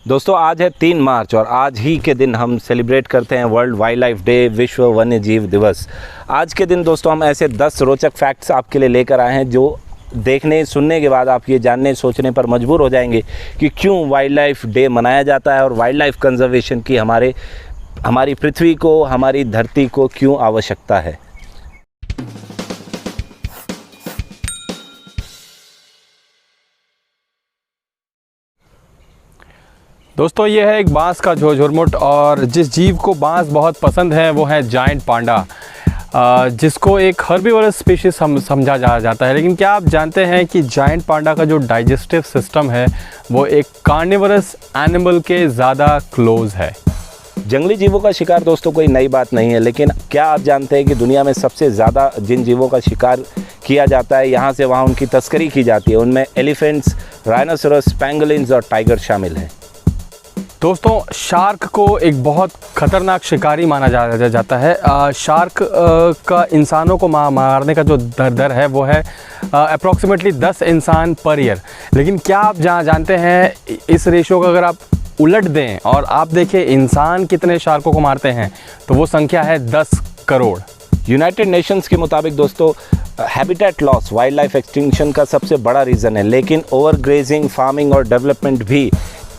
दोस्तों आज है 3 मार्च और आज ही के दिन हम सेलिब्रेट करते हैं वर्ल्ड वाइल्ड लाइफ डे, विश्व वन्य जीव दिवस। आज के दिन दोस्तों हम ऐसे 10 रोचक फैक्ट्स आपके लिए लेकर आए हैं जो देखने सुनने के बाद आप ये जानने सोचने पर मजबूर हो जाएंगे कि क्यों वाइल्ड लाइफ डे मनाया जाता है और वाइल्ड लाइफ कंजर्वेशन की हमारी पृथ्वी को, हमारी धरती को क्यों आवश्यकता है। दोस्तों ये है एक बांस का झुरमुट और जिस जीव को बांस बहुत पसंद है वो है जायंट पांडा, जिसको एक हर्बीवरस स्पीशीज समझा जाता है। लेकिन क्या आप जानते हैं कि जायंट पांडा का जो डाइजेस्टिव सिस्टम है वो एक कार्निवरस एनिमल के ज़्यादा क्लोज है। जंगली जीवों का शिकार दोस्तों कोई नई बात नहीं है, लेकिन क्या आप जानते हैं कि दुनिया में सबसे ज़्यादा जिन जीवों का शिकार किया जाता है, यहाँ से वहाँ उनकी तस्करी की जाती है, उनमें एलिफेंट्स, राइनोसोरस, पेंगोलिन्स और टाइगर शामिल हैं। दोस्तों शार्क को एक बहुत ख़तरनाक शिकारी माना जाता है। शार्क का इंसानों को मारने का जो दर है वो है अप्रॉक्सीमेटली 10 इंसान पर ईयर। लेकिन क्या आप जानते हैं इस रेशो को अगर आप उलट दें और आप देखें इंसान कितने शार्कों को मारते हैं तो वो संख्या है 10 करोड़। यूनाइटेड नेशंस के मुताबिक दोस्तों habitat loss wild life extinction का सबसे बड़ा रीज़न है, लेकिन ओवरग्रेजिंग, फार्मिंग और डेवलपमेंट भी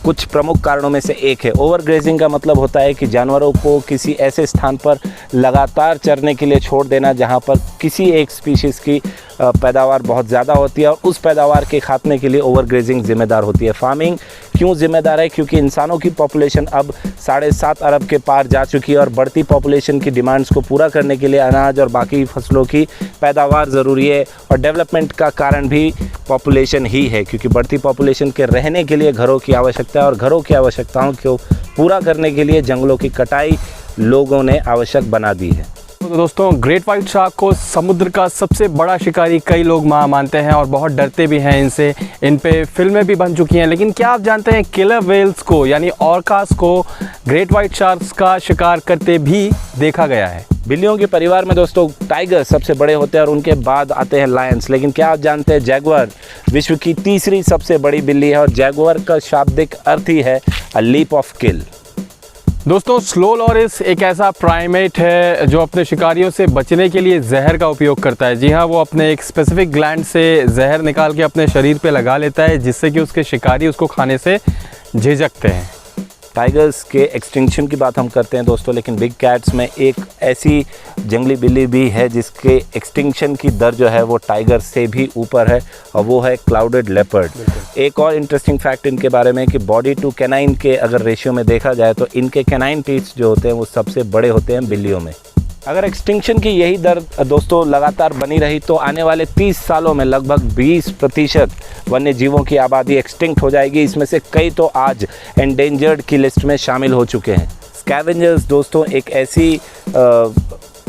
कुछ प्रमुख कारणों में से एक है। ओवरग्रेजिंग का मतलब होता है कि जानवरों को किसी ऐसे स्थान पर लगातार चरने के लिए छोड़ देना जहां पर किसी एक स्पीशीज़ की पैदावार बहुत ज़्यादा होती है और उस पैदावार के खात्मे के लिए ओवरग्रेजिंग जिम्मेदार होती है। फार्मिंग क्यों जिम्मेदार है? क्योंकि इंसानों की पॉपुलेशन अब 7.5 अरब के पार जा चुकी है और बढ़ती पॉपुलेशन की डिमांड्स को पूरा करने के लिए अनाज और बाकी फसलों की पैदावार ज़रूरी है। और डेवलपमेंट का कारण भी पॉपुलेशन ही है, क्योंकि बढ़ती पॉपुलेशन के रहने के लिए घरों की आवश्यकता है और घरों की आवश्यकताओं को पूरा करने के लिए जंगलों की कटाई लोगों ने आवश्यक बना दी है। तो दोस्तों ग्रेट वाइट शार्क को समुद्र का सबसे बड़ा शिकारी कई लोग मानते हैं और बहुत डरते भी हैं इनसे। इन पे फिल्में भी बन चुकी हैं। लेकिन क्या आप जानते हैं किलर वेल्स को यानी ऑर्कास को ग्रेट वाइट शार्क्स का शिकार करते भी देखा गया है। बिल्लियों के परिवार में दोस्तों टाइगर सबसे बड़े होते हैं और उनके बाद आते हैं लायंस। लेकिन क्या आप जानते हैं जैगुआर विश्व की तीसरी सबसे बड़ी बिल्ली है और जैगुआर का शाब्दिक अर्थ ही है अ लीप ऑफ किल। दोस्तों स्लो लॉरिस एक ऐसा प्राइमेट है जो अपने शिकारियों से बचने के लिए जहर का उपयोग करता है। जी हाँ, वो अपने एक स्पेसिफिक ग्लैंड से जहर निकाल के अपने शरीर पे लगा लेता है, जिससे कि उसके शिकारी उसको खाने से झिझकते हैं। टाइगर्स के एक्सटिंक्शन की बात हम करते हैं दोस्तों, लेकिन बिग कैट्स में एक ऐसी जंगली बिल्ली भी है जिसके एक्सटिंक्शन की दर जो है वो टाइगर से भी ऊपर है और वो है क्लाउडेड लेपर्ड। एक और इंटरेस्टिंग फैक्ट इनके बारे में कि बॉडी टू कैनाइन के अगर रेशियो में देखा जाए तो इनके कैनाइन टीथ जो होते हैं वो सबसे बड़े होते हैं बिल्लियों में। अगर एक्सटिंक्शन की यही दर दोस्तों लगातार बनी रही तो आने वाले 30 सालों में लगभग 20% वन्य जीवों की आबादी एक्सटिंक्ट हो जाएगी। इसमें से कई तो आज एंडेंजर्ड की लिस्ट में शामिल हो चुके हैं। स्कैवेंजर्स दोस्तों एक ऐसी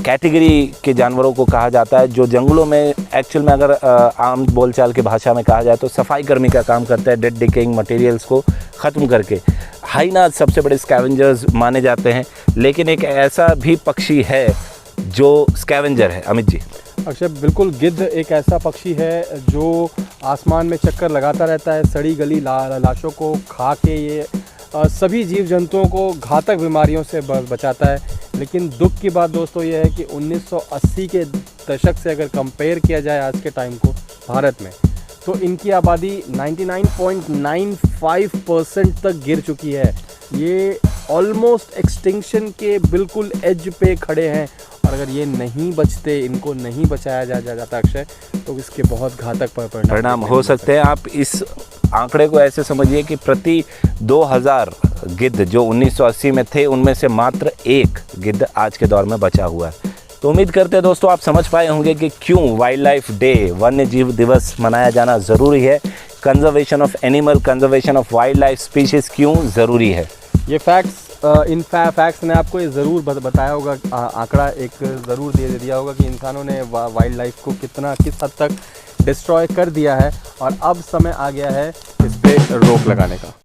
कैटेगरी के जानवरों को कहा जाता है जो जंगलों में एक्चुअल में अगर आम बोलचाल की भाषा में कहा जाए तो सफाई कर्मी का काम करता है, डेड डिकेइंग मटेरियल्स को ख़त्म करके। हाइनाज सबसे बड़े स्कैवेंजर्स माने जाते हैं, लेकिन एक ऐसा भी पक्षी है जो स्कैवेंजर है। अमित जी। अक्षय, बिल्कुल, गिद्ध एक ऐसा पक्षी है जो आसमान में चक्कर लगाता रहता है, सड़ी गली लाशों को खा के ये सभी जीव जंतुओं को घातक बीमारियों से बचाता है। लेकिन दुख की बात दोस्तों ये है कि 1980 के दशक से अगर कंपेयर किया जाए आज के टाइम को भारत में, तो इनकी आबादी 99.95% तक गिर चुकी है। ये ऑलमोस्ट एक्सटिंक्शन के बिल्कुल एज पे खड़े हैं और अगर ये नहीं बचते, इनको नहीं बचाया जाता अक्षय, तो इसके बहुत घातक परिणाम हो सकते हैं। आप इस आंकड़े को ऐसे समझिए कि प्रति 2000 गिद्ध जो 1980 में थे उनमें से मात्र 1 गिद्ध आज के दौर में बचा हुआ है। तो उम्मीद करते हैं दोस्तों आप समझ पाए होंगे कि क्यों वाइल्ड लाइफ डे, वन्य जीव दिवस मनाया जाना ज़रूरी है। Conservation of animal, conservation of wild life species क्यों ज़रूरी है। ये फैक्ट्स ने आपको ये ज़रूर बताया होगा, आंकड़ा एक ज़रूर दे दिया होगा कि इंसानों ने वाइल्ड लाइफ को किस हद तक डिस्ट्रॉय कर दिया है और अब समय आ गया है इस पे रोक लगाने का।